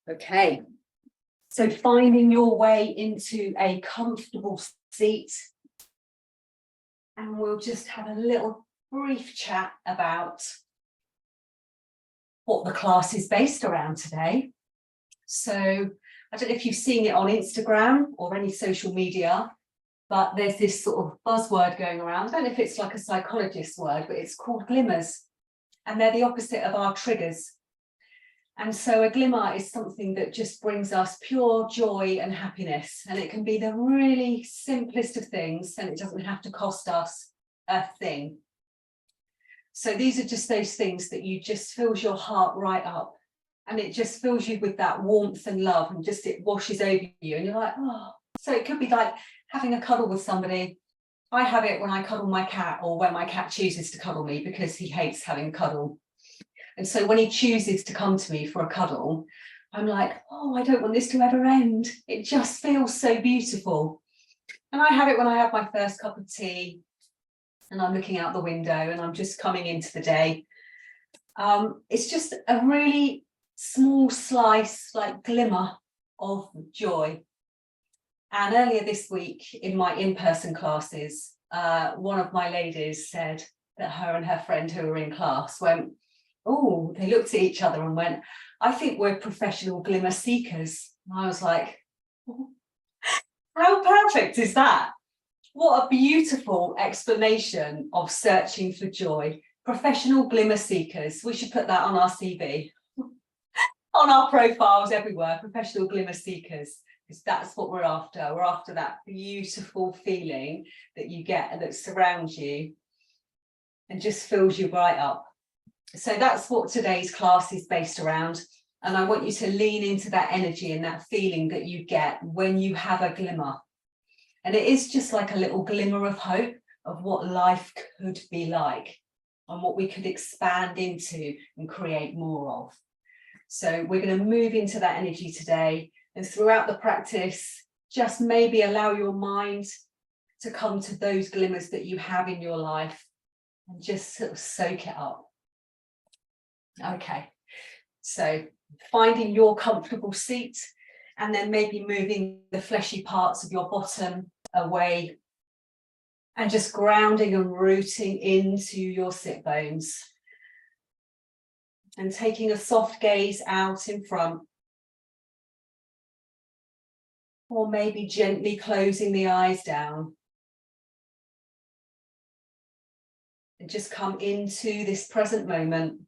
Okay, so finding your way into a comfortable seat, and we'll just have a little brief chat about what the class is based around today. So I don't know if you've seen it on Instagram or any social media, but there's this sort of buzzword going around. I don't know if it's like a psychologist's word, but it's called glimmers, and they're the opposite of our triggers. And so a glimmer is something that just brings us pure joy and happiness. And it can be the really simplest of things, and it doesn't have to cost us a thing. So these are just those things that you just fills your heart right up. And it just fills you with that warmth and love, and just it washes over you. And you're like, oh. So it could be like having a cuddle with somebody. I have it when I cuddle my cat, or when my cat chooses to cuddle me because he hates having a cuddle. And so when he chooses to come to me for a cuddle, I'm like, oh, I don't want this to ever end. It just feels so beautiful. And I have it when I have my first cup of tea and I'm looking out the window and I'm just coming into the day. It's just a really small slice, like glimmer of joy. And earlier this week in my in-person classes, one of my ladies said that her and her friend who were in class went, oh, they looked at each other and went, I think we're professional glimmer seekers. And I was like, oh, how perfect is that? What a beautiful explanation of searching for joy. Professional glimmer seekers. We should put that on our CV, on our profiles everywhere, professional glimmer seekers, because that's what we're after. We're after that beautiful feeling that you get and that surrounds you and just fills you right up. So that's what today's class is based around. And I want you to lean into that energy and that feeling that you get when you have a glimmer. And it is just like a little glimmer of hope of what life could be like and what we could expand into and create more of. So we're going to move into that energy today. And throughout the practice, just maybe allow your mind to come to those glimmers that you have in your life and just sort of soak it up. Okay, so finding your comfortable seat and then maybe moving the fleshy parts of your bottom away and just grounding and rooting into your sit bones and taking a soft gaze out in front, or maybe gently closing the eyes down and just come into this present moment.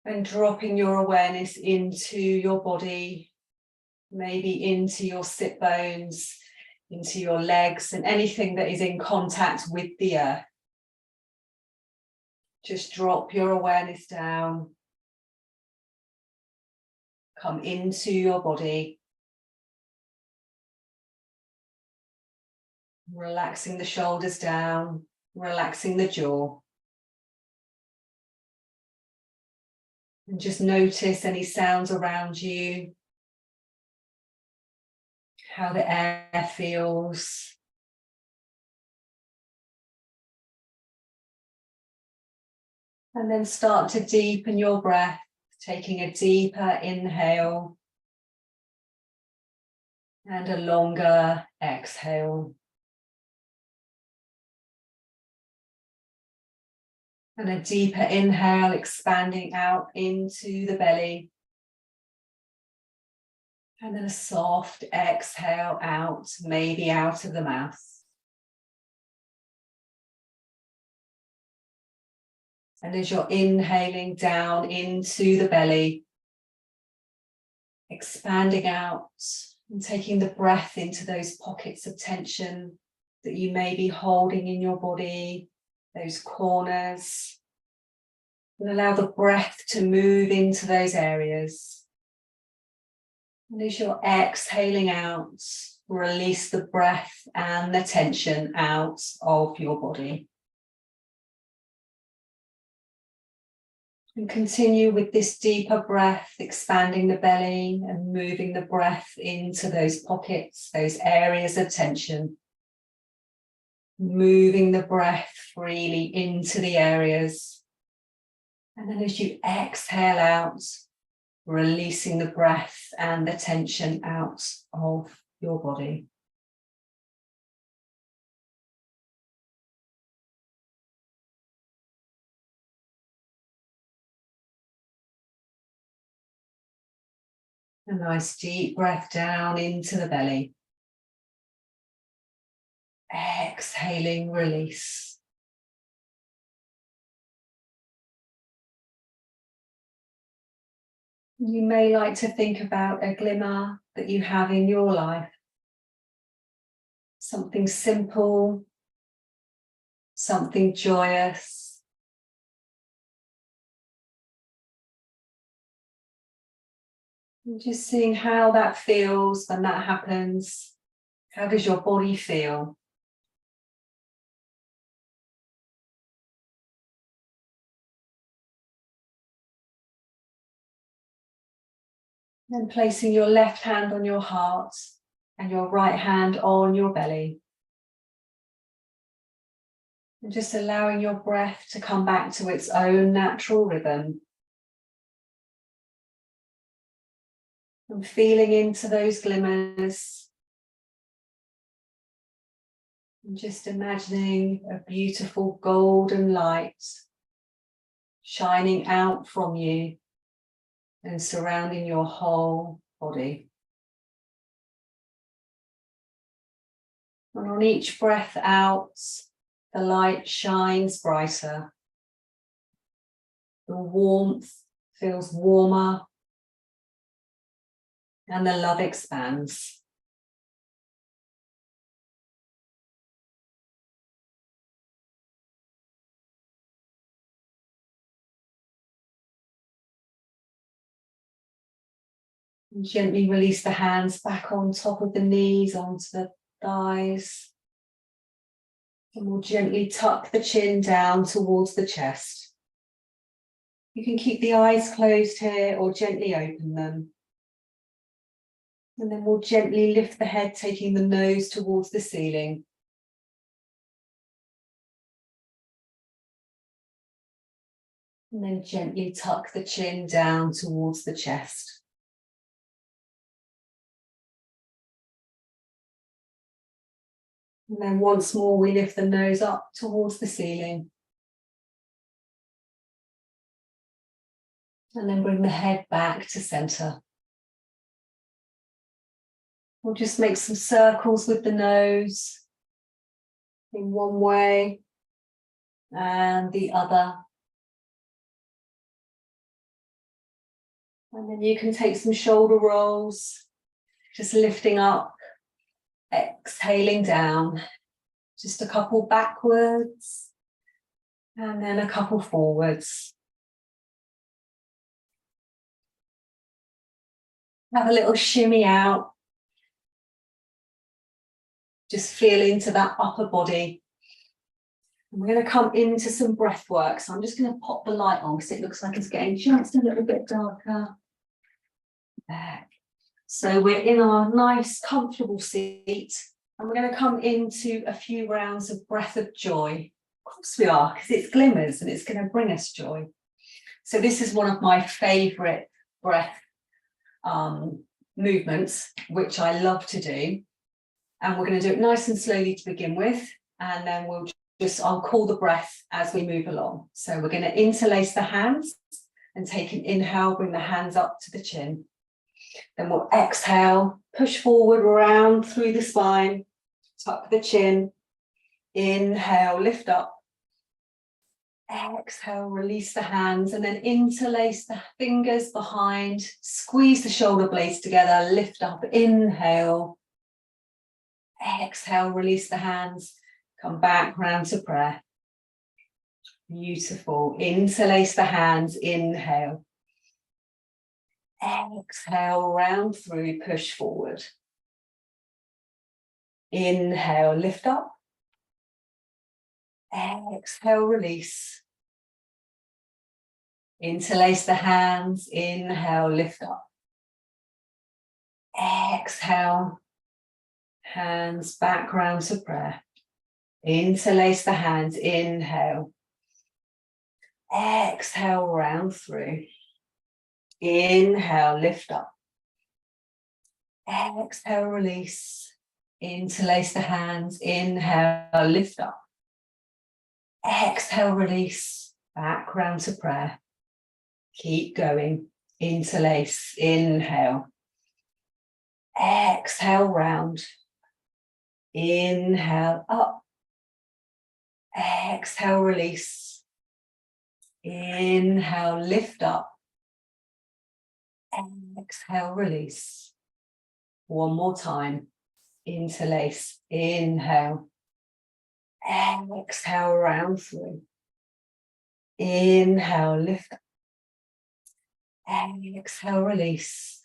And dropping your awareness into your body, maybe into your sit bones, into your legs, and anything that is in contact with the earth. Just drop your awareness down. Come into your body. Relaxing the shoulders down, relaxing the jaw. And just notice any sounds around you, how the air feels. And then start to deepen your breath, taking a deeper inhale and a longer exhale. And a deeper inhale, expanding out into the belly. And then a soft exhale out, maybe out of the mouth. And as you're inhaling down into the belly, expanding out and taking the breath into those pockets of tension that you may be holding in your body, those corners, and allow the breath to move into those areas. And as you're exhaling out, release the breath and the tension out of your body. And continue with this deeper breath, expanding the belly and moving the breath into those pockets, those areas of tension. Moving the breath freely into the areas And then as you exhale out, releasing the breath and the tension out of your body. A nice deep breath down into the belly. Exhaling, release. You may like to think about a glimmer that you have in your life. Something simple, something joyous. And just seeing how that feels when that happens. How does your body feel? Then placing your left hand on your heart and your right hand on your belly. And just allowing your breath to come back to its own natural rhythm. And feeling into those glimmers. And just imagining a beautiful golden light shining out from you and surrounding your whole body. And on each breath out, the light shines brighter. The warmth feels warmer and the love expands. And gently release the hands back on top of the knees, onto the thighs. And we'll gently tuck the chin down towards the chest. You can keep the eyes closed here or gently open them. And then we'll gently lift the head, taking the nose towards the ceiling. And then gently tuck the chin down towards the chest. And then once more, we lift the nose up towards the ceiling. And then bring the head back to center. We'll just make some circles with the nose in one way and the other. And then you can take some shoulder rolls, just lifting up, exhaling down, just a couple backwards and then a couple forwards. Have a little shimmy out. Just feel into that upper body. And we're going to come into some breath work. So I'm just going to pop the light on because it looks like it's getting just a little bit darker. There. So we're in our nice, comfortable seat. And we're going to come into a few rounds of breath of joy. Of course we are, because it's glimmers and it's going to bring us joy. So this is one of my favourite breath movements, which I love to do. And we're going to do it nice and slowly to begin with. And then I'll call the breath as we move along. So we're going to interlace the hands and take an inhale, bring the hands up to the chin. Then we'll exhale, push forward, round through the spine, tuck the chin, inhale, lift up. Exhale, release the hands and then interlace the fingers behind, squeeze the shoulder blades together, lift up, inhale. Exhale, release the hands, come back round to prayer. Beautiful. Interlace the hands, inhale. Exhale, round through, push forward. Inhale, lift up. Exhale, release. Interlace the hands, inhale, lift up. Exhale, hands back round to prayer. Interlace the hands, inhale. Exhale, round through. Inhale, lift up. Exhale, release. Interlace the hands. Inhale, lift up. Exhale, release. Back round to prayer. Keep going. Interlace. Inhale. Exhale, round. Inhale, up. Exhale, release. Inhale, lift up. Exhale, release. One more time. Interlace. Inhale. Exhale, round through. Inhale, lift up. Exhale, release.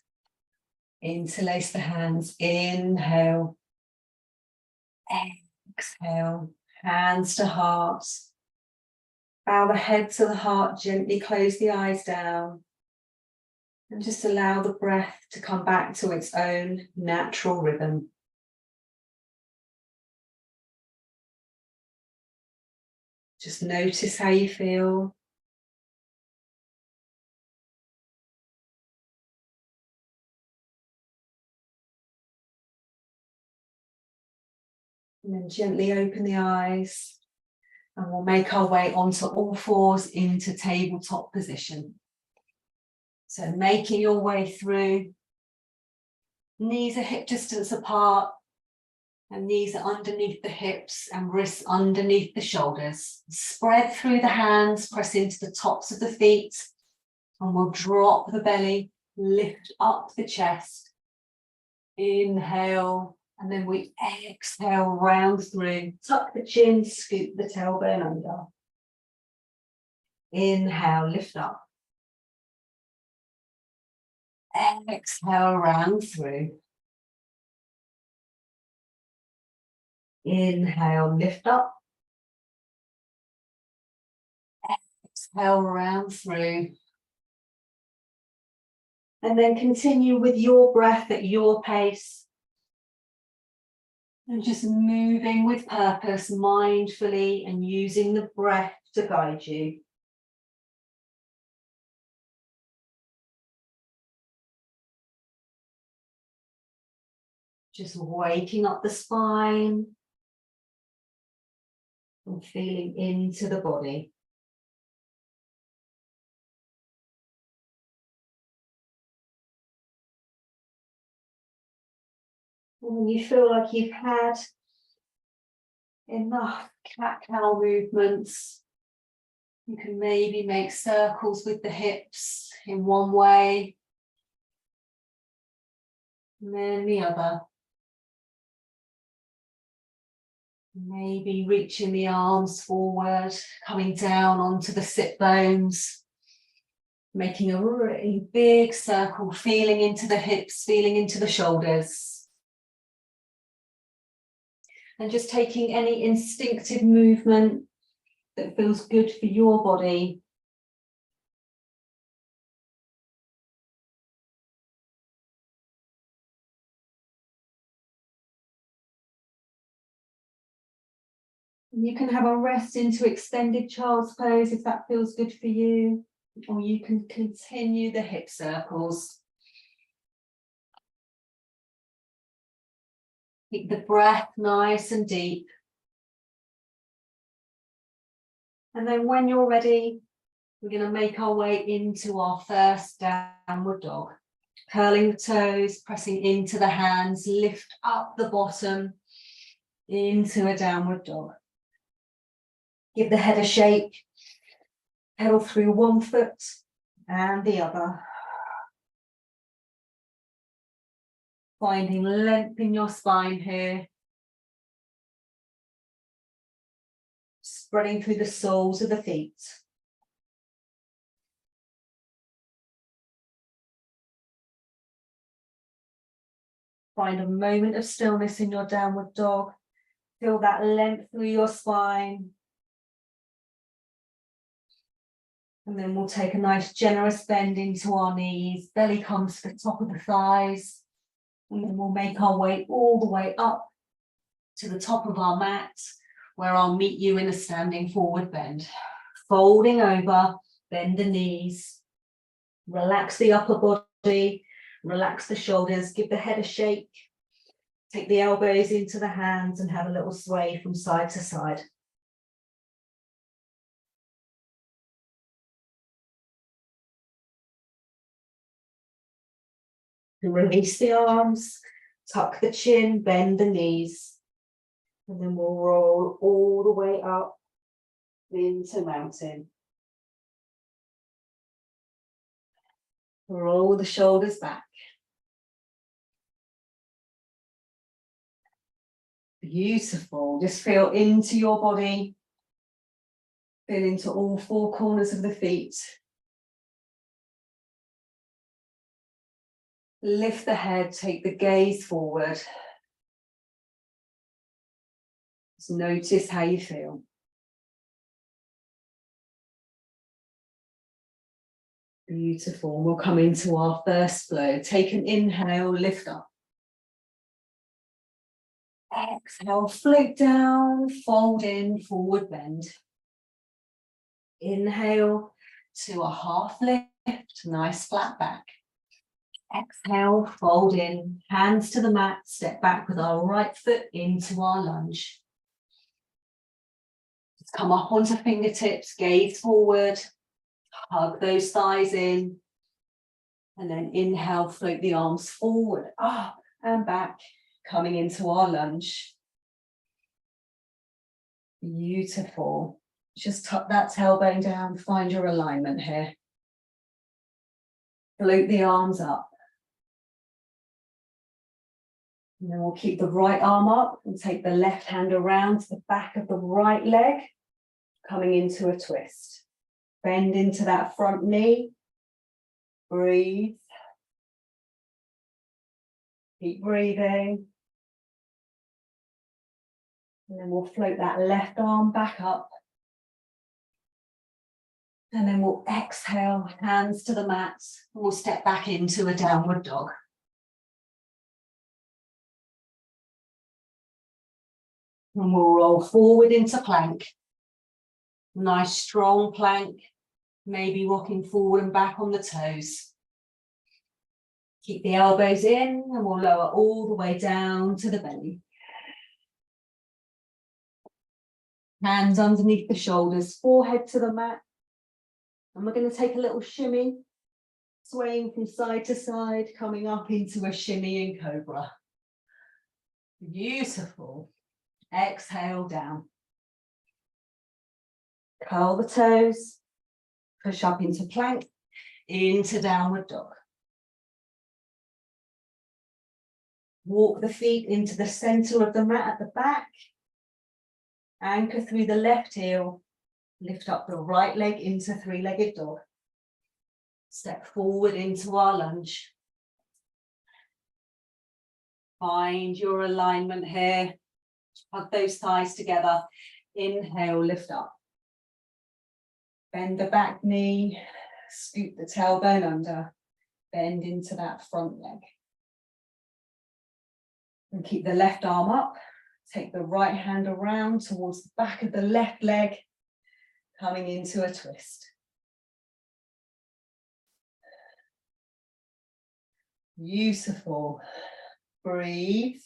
Interlace the hands. Inhale. Exhale. Hands to heart. Bow the head to the heart. Gently close the eyes down. And just allow the breath to come back to its own natural rhythm. Just notice how you feel. And then gently open the eyes. And we'll make our way onto all fours into tabletop position. So making your way through. Knees are hip distance apart. And knees are underneath the hips and wrists underneath the shoulders. Spread through the hands, press into the tops of the feet. And we'll drop the belly, lift up the chest. Inhale. And then we exhale, round through. Tuck the chin, scoop the tailbone under. Inhale, lift up. Exhale, round through. Inhale, lift up. Exhale, round through. And then continue with your breath at your pace. And just moving with purpose, mindfully, and using the breath to guide you. Just waking up the spine and feeling into the body. And when you feel like you've had enough cat-cow movements, you can maybe make circles with the hips in one way, and then the other. Maybe reaching the arms forward, coming down onto the sit bones, making a really big circle, feeling into the hips, feeling into the shoulders. And just taking any instinctive movement that feels good for your body. You can have a rest into extended child's pose if that feels good for you, or you can continue the hip circles. Keep the breath nice and deep. And then when you're ready, we're going to make our way into our first downward dog. Curling the toes, pressing into the hands, lift up the bottom into a downward dog. Give the head a shake, pedal through one foot and the other. Finding length in your spine here. Spreading through the soles of the feet. Find a moment of stillness in your downward dog. Feel that length through your spine. And then we'll take a nice generous bend into our knees. Belly comes to the top of the thighs. And then we'll make our way all the way up to the top of our mat, where I'll meet you in a standing forward bend. folding over, bend the knees, relax the upper body, relax the shoulders, give the head a shake. Take the elbows into the hands and have a little sway from side to side. And release the arms, tuck the chin, bend the knees, and then we'll roll all the way up into mountain. Roll the shoulders back. Beautiful. Just feel into your body. Feel into all four corners of the feet. Lift the head, take the gaze forward. Just notice how you feel. Beautiful. We'll come into our first flow. Take an inhale, lift up. Exhale, float down, fold in, forward bend. Inhale to a half lift, nice flat back. Exhale, fold in, hands to the mat, step back with our right foot into our lunge. Just come up onto fingertips, gaze forward, hug those thighs in, and then inhale, float the arms forward, up and back, coming into our lunge. Beautiful. Just tuck that tailbone down, find your alignment here. Float the arms up. And then we'll keep the right arm up and take the left hand around to the back of the right leg, coming into a twist. Bend into that front knee. Breathe. Keep breathing. And then we'll float that left arm back up. And then we'll exhale, hands to the mat. And we'll step back into a downward dog. And we'll roll forward into plank. Nice strong plank. Maybe rocking forward and back on the toes. Keep the elbows in and we'll lower all the way down to the belly. Hands underneath the shoulders, forehead to the mat. And we're going to take a little shimmy, swaying from side to side, coming up into a shimmy and cobra. Beautiful. Exhale down. Curl the toes, push up into plank, into downward dog. Walk the feet into the center of the mat at the back. Anchor through the left heel. Lift up the right leg into three-legged dog. Step forward into our lunge. Find your alignment here. Hug those thighs together. Inhale, lift up. Bend the back knee. Scoot the tailbone under. Bend into that front leg. And keep the left arm up. Take the right hand around towards the back of the left leg, coming into a twist. Beautiful. Breathe.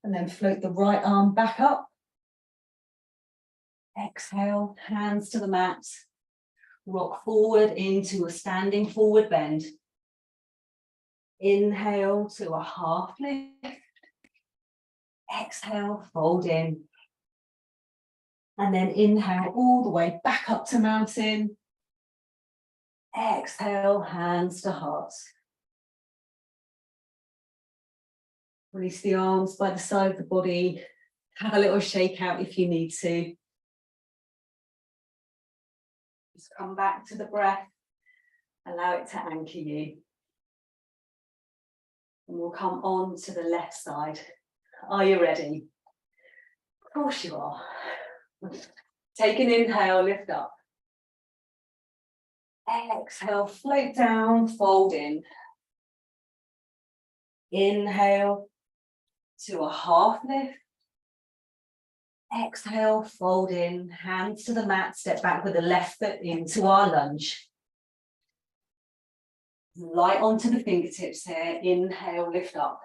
And then float the right arm back up. Exhale, hands to the mat. Rock forward into a standing forward bend. Inhale to a half lift. Exhale, fold in. And then inhale all the way back up to mountain. Exhale, hands to heart. Release the arms by the side of the body. Have a little shake out if you need to. Just come back to the breath. Allow it to anchor you. And we'll come on to the left side. Are you ready? Of course you are. Take an inhale, lift up. Exhale, float down, fold in. Inhale to a half lift. Exhale, fold in, hands to the mat, step back with the left foot into our lunge. Light onto the fingertips here, inhale, lift up.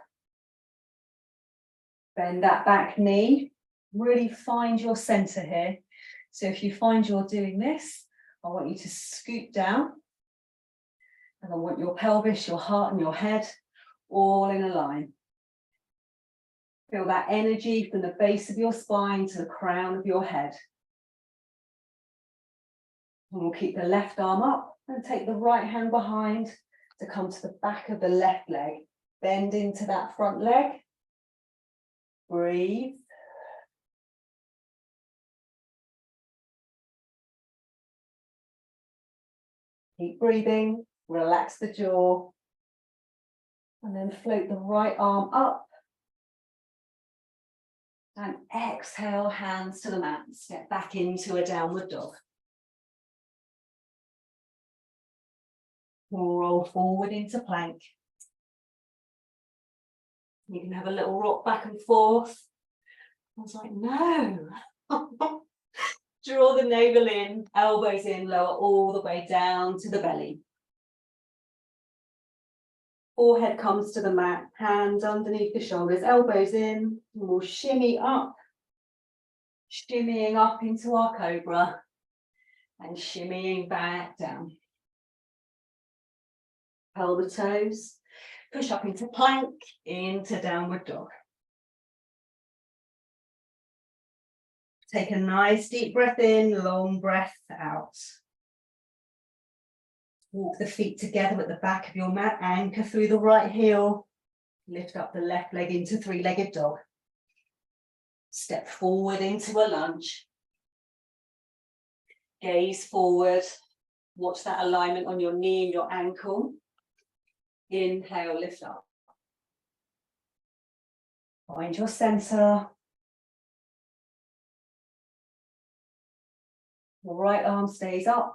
Bend that back knee, really find your center here. So if you find you're doing this, I want you to scoot down. And I want your pelvis, your heart and your head all in a line. Feel that energy from the base of your spine to the crown of your head. And we'll keep the left arm up and take the right hand behind to come to the back of the left leg. Bend into that front leg. Breathe. Keep breathing. Relax the jaw. And then float the right arm up. And exhale, hands to the mat. Step back into a downward dog. We'll roll forward into plank. You can have a little rock back and forth. I was like, no. Draw the navel in, elbows in, lower all the way down to the belly. Forehead comes to the mat, hands underneath the shoulders, elbows in, and we'll shimmy up, shimmying up into our cobra, and shimmying back down. Curl the toes, push up into plank, into downward dog. Take a nice deep breath in, long breath out. Walk the feet together at the back of your mat, anchor through the right heel, lift up the left leg into three-legged dog. Step forward into a lunge. Gaze forward, watch that alignment on your knee and your ankle. Inhale, lift up. Find your center. The right arm stays up.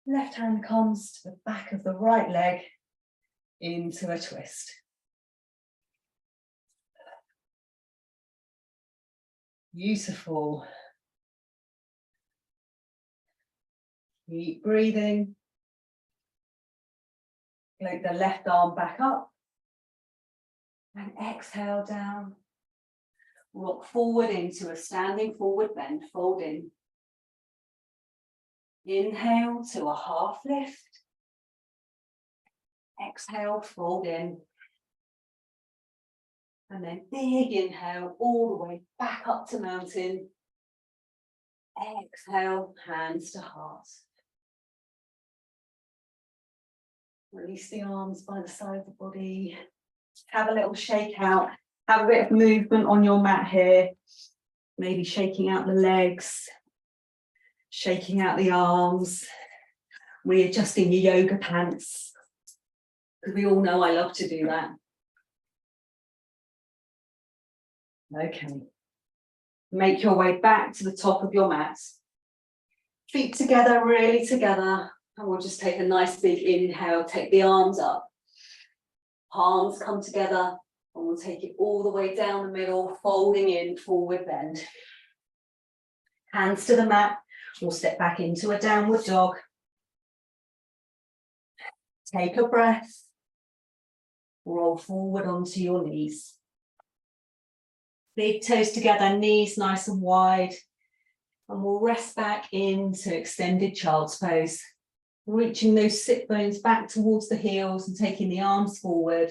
Left hand comes to the back of the right leg into a twist. Beautiful. Keep breathing. Float the left arm back up. And exhale down. Rock forward into a standing forward bend. Fold in. Inhale to a half lift. Exhale, fold in. And then big inhale all the way back up to mountain. Exhale, hands to heart. Release the arms by the side of the body. Have a little shake out. Have a bit of movement on your mat here. Maybe shaking out the legs. Shaking out the arms, readjusting your yoga pants, because we all know I love to do that. Okay. Make your way back to the top of your mat. Feet together, really together. And we'll just take a nice big inhale, take the arms up. Palms come together, and we'll take it all the way down the middle, folding in, forward bend. Hands to the mat. We'll step back into a downward dog. Take a breath. Roll forward onto your knees. Big toes together, knees nice and wide. And we'll rest back into extended child's pose. Reaching those sit bones back towards the heels and taking the arms forward.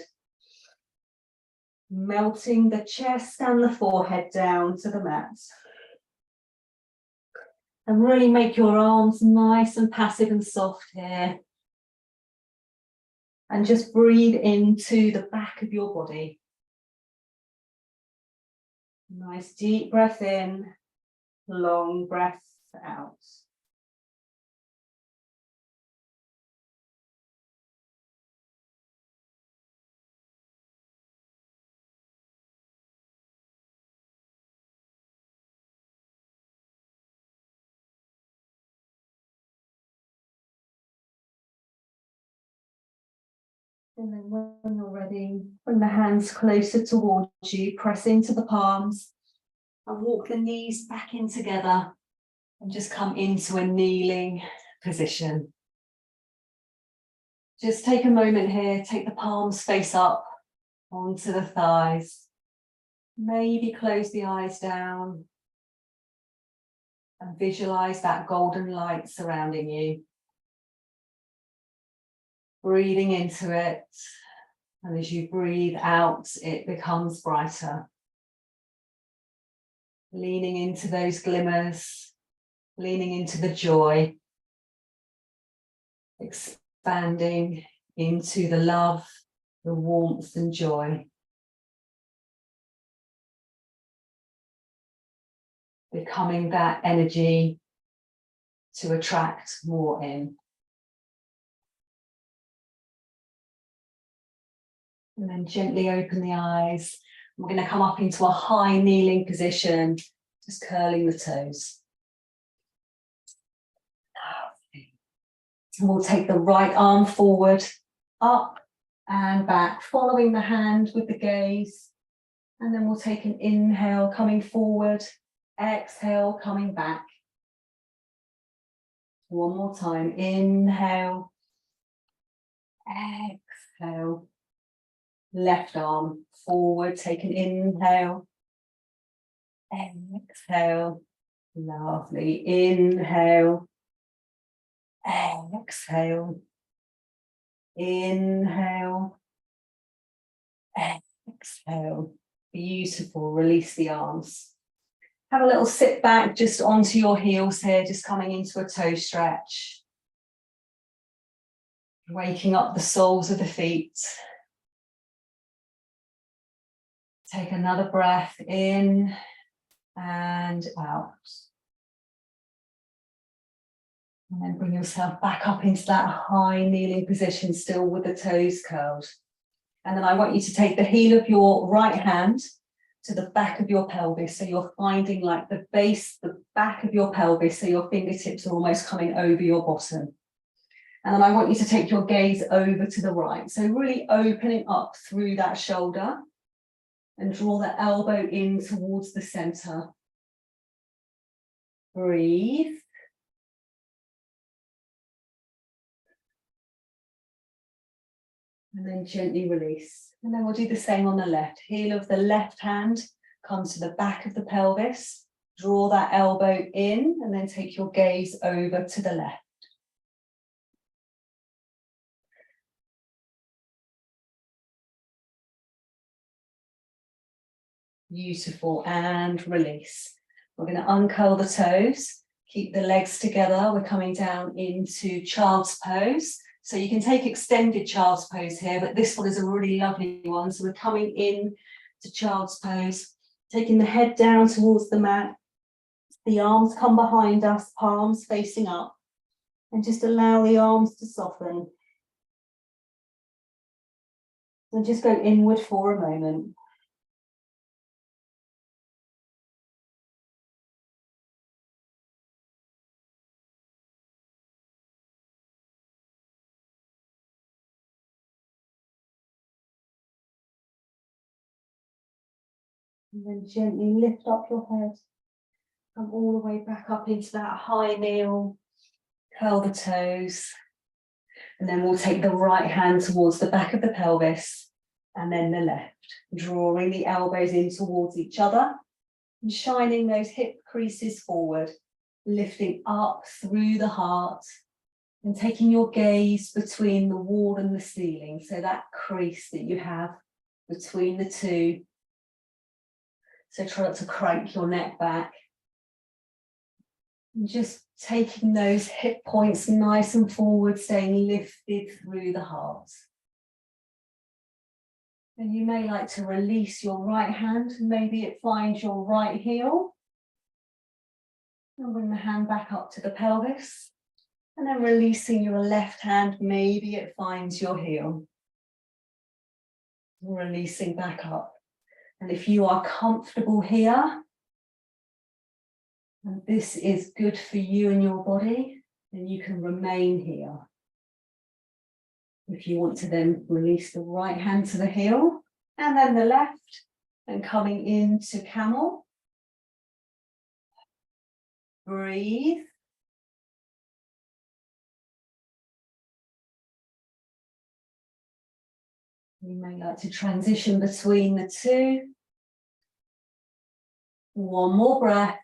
Melting the chest and the forehead down to the mat. And really make your arms nice and passive and soft here. And just breathe into the back of your body. Nice deep breath in, long breath out. And then when you're ready, bring the hands closer towards you, press into the palms. And walk the knees back in together and just come into a kneeling position. Just take a moment here, take the palms face up onto the thighs. Maybe close the eyes down and visualize that golden light surrounding you. Breathing into it, and as you breathe out, it becomes brighter. Leaning into those glimmers, leaning into the joy, expanding into the love, the warmth and joy. Becoming that energy to attract more in. And then gently open the eyes. We're going to come up into a high kneeling position, just curling the toes. And we'll take the right arm forward, up and back, following the hand with the gaze. And then we'll take an inhale, coming forward, exhale, coming back. One more time, inhale, exhale. Left arm forward, take an inhale, exhale, lovely, inhale, exhale, inhale, exhale, beautiful, release the arms. Have a little sit back just onto your heels here, just coming into a toe stretch. Waking up the soles of the feet. Take another breath in and out. And then bring yourself back up into that high kneeling position, still with the toes curled. And then I want you to take the heel of your right hand to the back of your pelvis. So you're finding like the base, the back of your pelvis, so your fingertips are almost coming over your bottom. And then I want you to take your gaze over to the right. So really opening up through that shoulder. And draw the elbow in towards the center. Breathe. And then gently release. And then we'll do the same on the left. Heel of the left hand comes to the back of the pelvis. Draw that elbow in and then take your gaze over to the left. Beautiful, and release. We're going to uncurl the toes, keep the legs together. We're coming down into child's pose. So you can take extended child's pose here, but this one is a really lovely one. So we're coming in to child's pose, taking the head down towards the mat. The arms come behind us, palms facing up, and just allow the arms to soften. And just go inward for a moment. And then gently lift up your head. Come all the way back up into that high kneel. Curl the toes. And then we'll take the right hand towards the back of the pelvis. And then the left. Drawing the elbows in towards each other. And shining those hip creases forward. Lifting up through the heart. And taking your gaze between the wall and the ceiling. So that crease that you have between the two. So try not to crank your neck back. And just taking those hip points nice and forward, staying lifted through the heart. And you may like to release your right hand. Maybe it finds your right heel. And bring the hand back up to the pelvis. And then releasing your left hand, maybe it finds your heel. Releasing back up. And if you are comfortable here, and this is good for you and your body, then you can remain here. If you want to then release the right hand to the heel, and then the left, and coming into camel, Breathe. You may like to transition between the two. One more breath.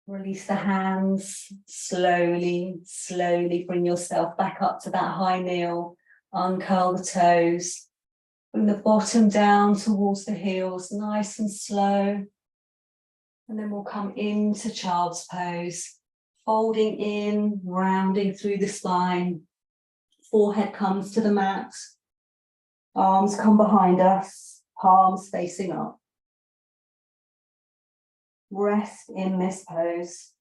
Release the hands. Slowly, slowly bring yourself back up to that high kneel. Uncurl the toes. Bring the bottom down towards the heels, nice and slow. And then we'll come into child's pose. Folding in, rounding through the spine. Forehead comes to the mat. Arms come behind us, palms facing up. Rest in this pose.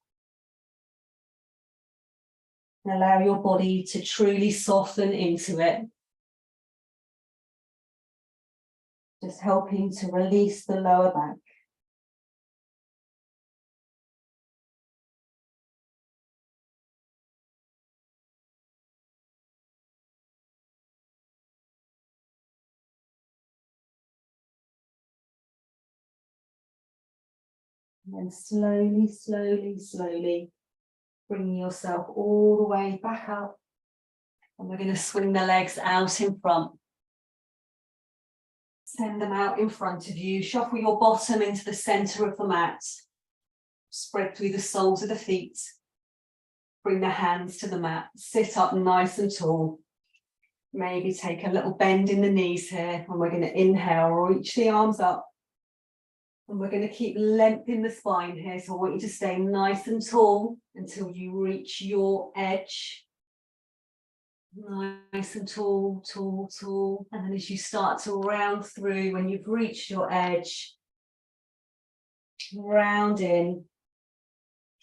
And allow your body to truly soften into it. Just helping to release the lower back. And then slowly, slowly, slowly bring yourself all the way back up. And we're going to swing the legs out in front. Send them out in front of you. Shuffle your bottom into the center of the mat. Spread through the soles of the feet. Bring the hands to the mat. Sit up nice and tall. Maybe take a little bend in the knees here. And we're going to inhale, reach the arms up. And we're going to keep length in the spine here. So I want you to stay nice and tall until you reach your edge. Nice and tall, tall, tall. And then as you start to round through, when you've reached your edge, round in,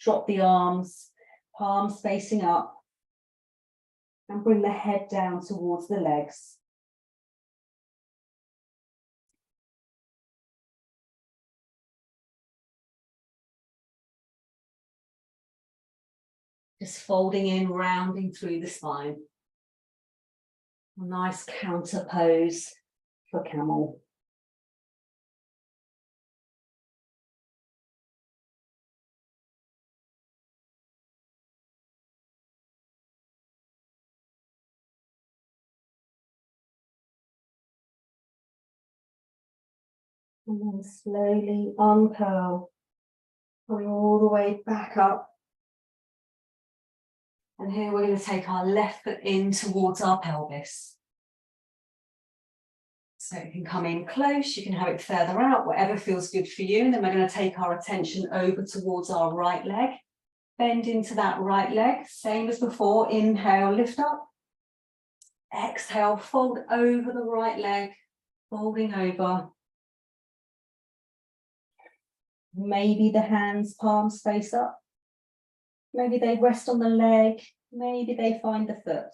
drop the arms, palms facing up, and bring the head down towards the legs. Just folding in, rounding through the spine. A nice counter pose for camel. And then slowly uncurl, bring all the way back up. And here we're going to take our left foot in towards our pelvis. So you can come in close, you can have it further out, whatever feels good for you. And then we're going to take our attention over towards our right leg. Bend into that right leg, same as before. Inhale, lift up. Exhale, fold over the right leg, folding over. Maybe the hands, palms face up. Maybe they rest on the leg. Maybe they find the foot.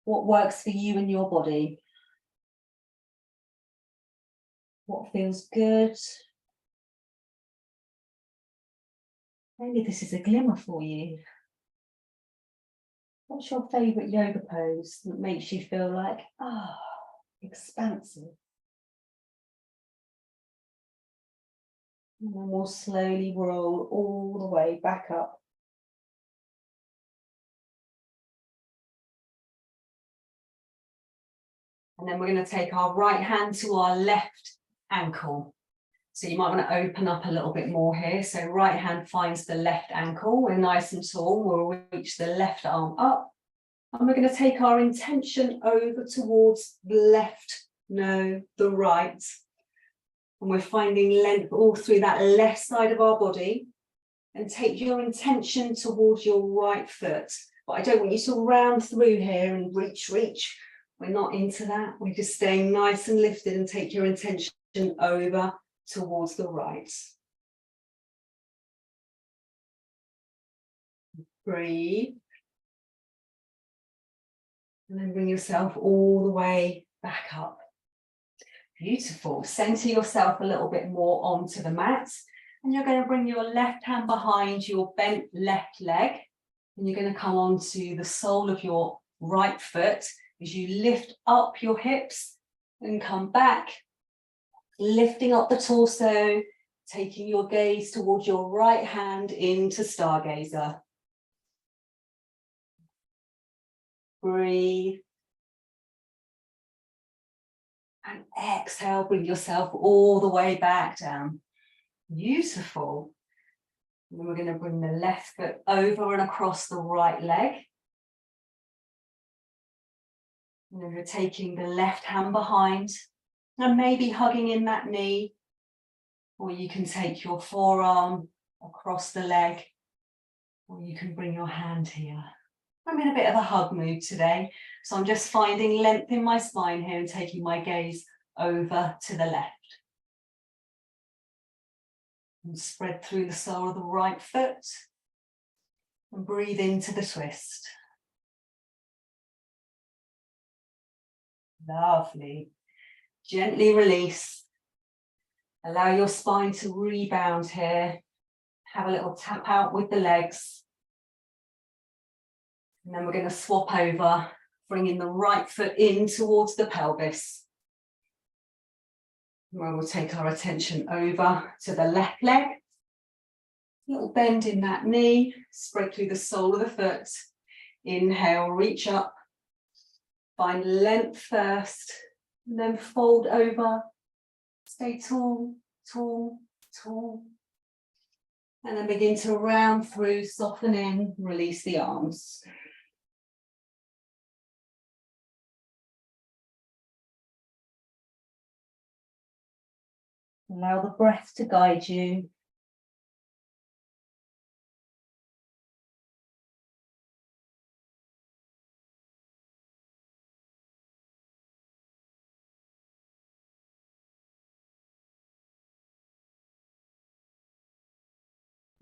What works for you and your body? What feels good? Maybe this is a glimmer for you. What's your favourite yoga pose that makes you feel like, expansive? And then we'll slowly roll all the way back up. And then we're going to take our right hand to our left ankle. So you might want to open up a little bit more here. So right hand finds the left ankle. We're nice and tall. We'll reach the left arm up. And we're going to take our intention over towards the left, no, the right. And we're finding length all through that left side of our body. And take your intention towards your right foot. But I don't want you to round through here and reach. We're not into that. We're just staying nice and lifted and take your intention over towards the right. Breathe. And then bring yourself all the way back up. Beautiful. Center yourself a little bit more onto the mat. And you're going to bring your left hand behind your bent left leg. And you're going to come onto the sole of your right foot as you lift up your hips and come back Lifting up the torso, taking your gaze towards your right hand into stargazer. Breathe. And exhale, bring yourself all the way back down. Beautiful. And then we're going to bring the left foot over and across the right leg. And then we're taking the left hand behind and maybe hugging in that knee. Or you can take your forearm across the leg. Or you can bring your hand here. I'm in a bit of a hug mood today. So I'm just finding length in my spine here and taking my gaze over to the left. And spread through the sole of the right foot. And breathe into the twist. Lovely. Gently release. Allow your spine to rebound here. Have a little tap out with the legs. And then we're going to swap over, bringing the right foot in towards the pelvis. Where we'll take our attention over to the left leg. Little bend in that knee, spread through the sole of the foot. Inhale, reach up. Find length first, and then fold over. Stay tall, tall, tall. And then begin to round through, soften in, release the arms. Allow the breath to guide you.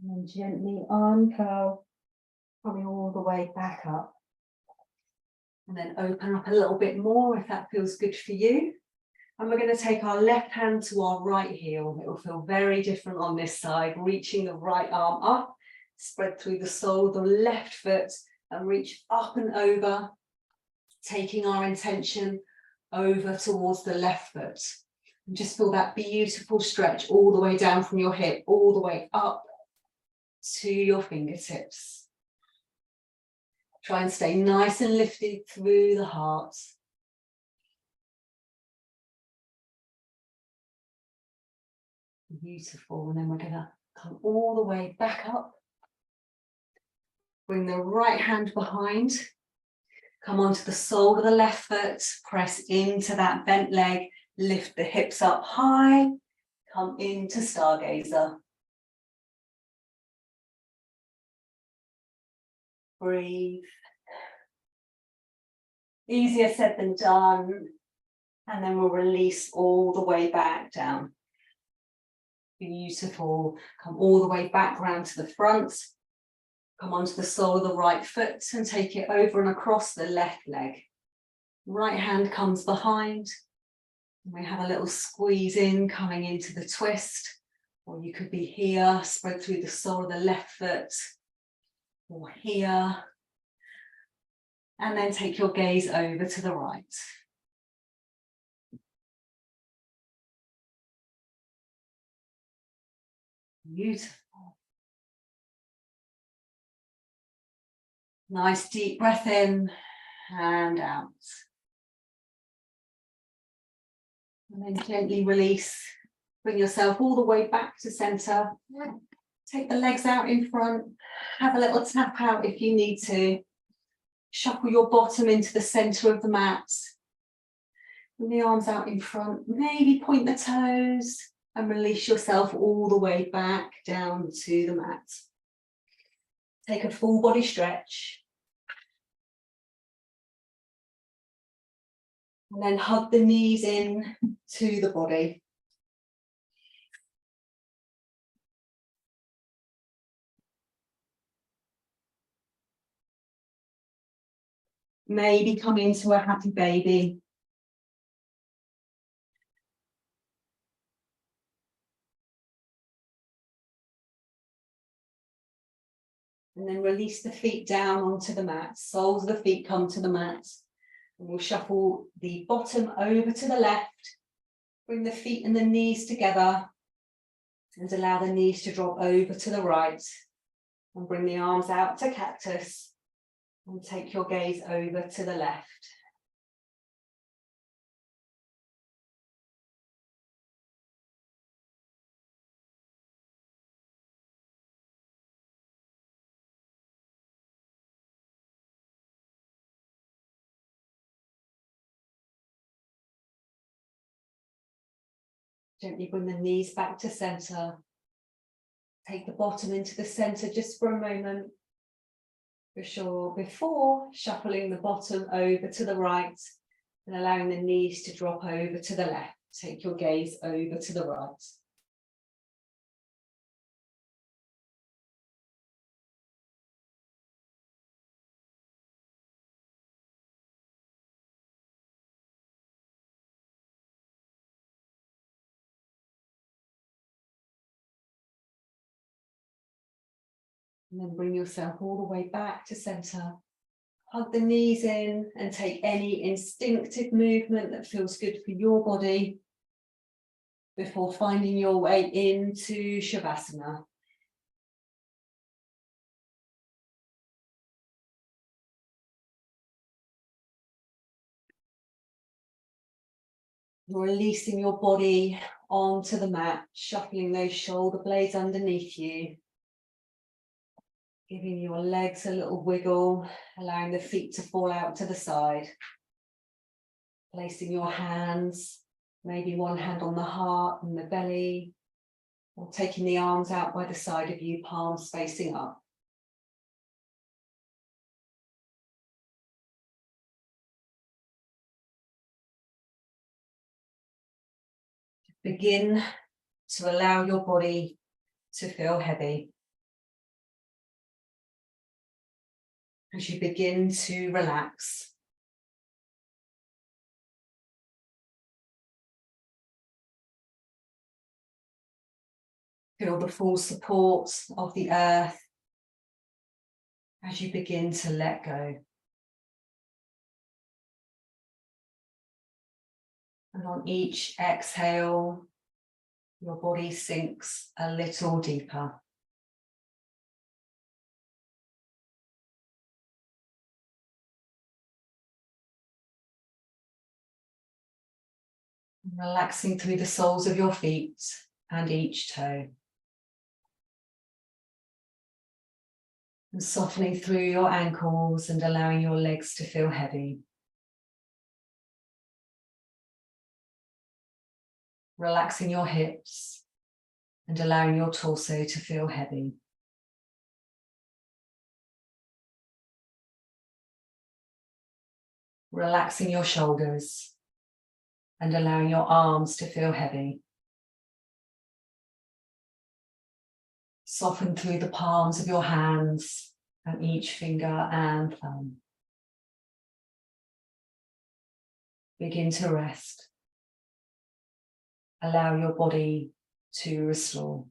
And then gently uncurl, coming all the way back up. And then open up a little bit more if that feels good for you. And we're going to take our left hand to our right heel. It will feel very different on this side. Reaching the right arm up, spread through the sole of the left foot and reach up and over, taking our intention over towards the left foot. And just feel that beautiful stretch all the way down from your hip, all the way up to your fingertips. Try and stay nice and lifted through the heart. Beautiful. And then we're going to come all the way back up. Bring the right hand behind. Come onto the sole of the left foot. Press into that bent leg. Lift the hips up high. Come into stargazer. Breathe. Easier said than done. And then we'll release all the way back down. Beautiful. Come all the way back round to the front. Come onto the sole of the right foot and take it over and across the left leg. Right hand comes behind. And we have a little squeeze in coming into the twist. Or you could be here, spread through the sole of the left foot. Or here. And then take your gaze over to the right. Beautiful. Nice deep breath in and out. And then gently release. Bring yourself all the way back to center. Take the legs out in front. Have a little tap out if you need to. Shuffle your bottom into the center of the mat. Bring the arms out in front. Maybe point the toes. And release yourself all the way back down to the mat. Take a full body stretch. And then hug the knees in to the body. Maybe come into a happy baby. And then release the feet down onto the mat. Soles of the feet come to the mat. And we'll shuffle the bottom over to the left. Bring the feet and the knees together and allow the knees to drop over to the right. And bring the arms out to cactus and take your gaze over to the left. Gently bring the knees back to center. Take the bottom into the center just for a moment. For sure, before shuffling the bottom over to the right and allowing the knees to drop over to the left. Take your gaze over to the right. And then bring yourself all the way back to center. Hug the knees in and take any instinctive movement that feels good for your body before finding your way into Shavasana. You're releasing your body onto the mat, shuffling those shoulder blades underneath you. Giving your legs a little wiggle, allowing the feet to fall out to the side. Placing your hands, maybe one hand on the heart and the belly, or taking the arms out by the side of you, palms facing up. Begin to allow your body to feel heavy. As you begin to relax. Feel the full support of the earth as you begin to let go. And on each exhale, your body sinks a little deeper. Relaxing through the soles of your feet and each toe. And softening through your ankles and allowing your legs to feel heavy. Relaxing your hips and allowing your torso to feel heavy. Relaxing your shoulders and allowing your arms to feel heavy. Soften through the palms of your hands and each finger and thumb. Begin to rest. Allow your body to restore.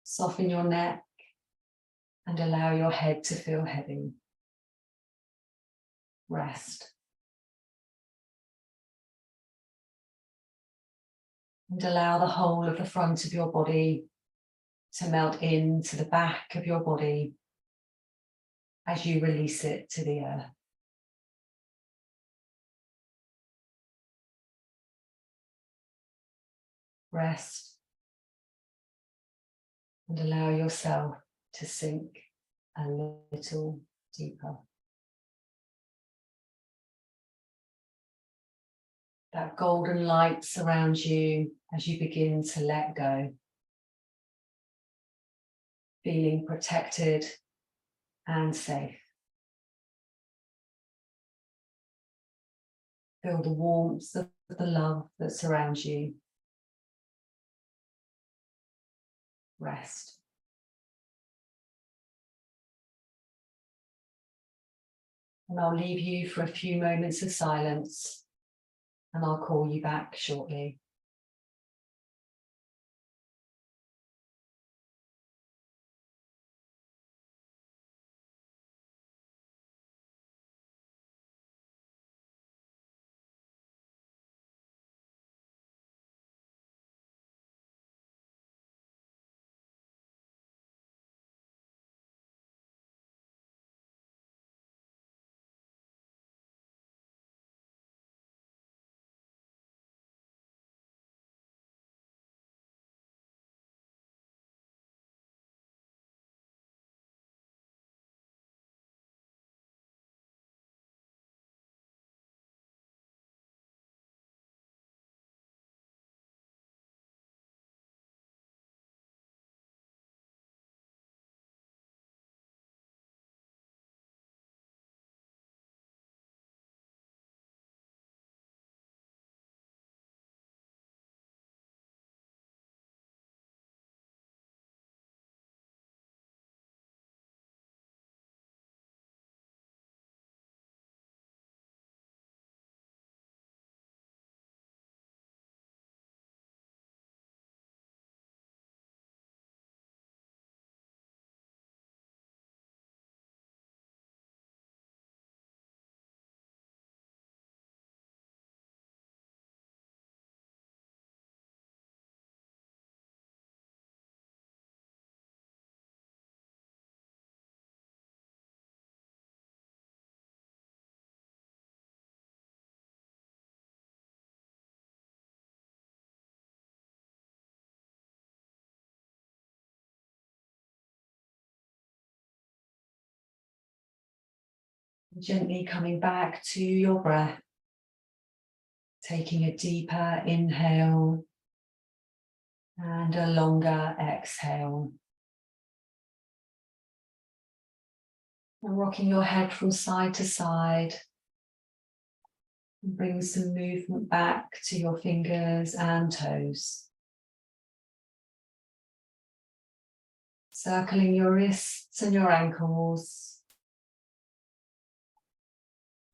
Soften your neck and allow your head to feel heavy. Rest. And allow the whole of the front of your body to melt into the back of your body as you release it to the earth. Rest and allow yourself to sink a little deeper. That golden light surrounds you as you begin to let go. Feeling protected and safe. Feel the warmth of the love that surrounds you. Rest. And I'll leave you for a few moments of silence, and I'll call you back shortly. Gently coming back to your breath, taking a deeper inhale and a longer exhale. And rocking your head from side to side. And bring some movement back to your fingers and toes. Circling your wrists and your ankles.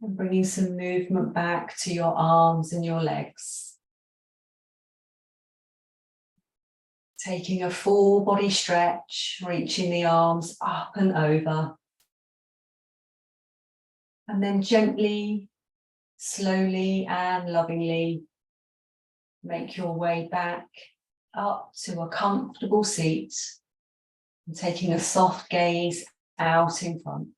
And bringing some movement back to your arms and your legs. Taking a full body stretch, reaching the arms up and over. And then gently, slowly and lovingly make your way back up to a comfortable seat and taking a soft gaze out in front.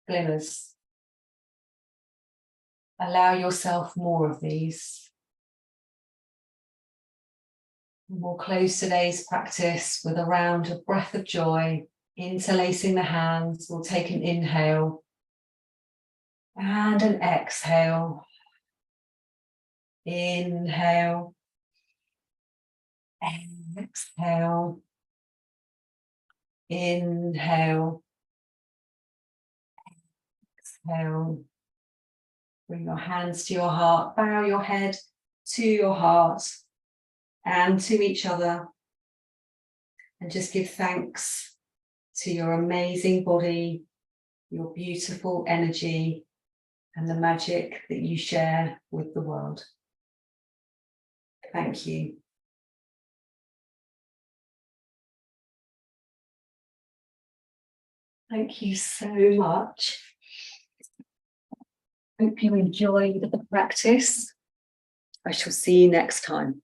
Glimmers. Allow yourself more of these. We'll close today's practice with a round of breath of joy, interlacing the hands. We'll take an inhale and an exhale. Inhale, exhale, inhale, exhale. Bring your hands to your heart, bow your head to your heart and to each other, and just give thanks to your amazing body, your beautiful energy, and the magic that you share with the world. Thank you. Thank you so much. Hope you enjoyed the practice. I shall see you next time.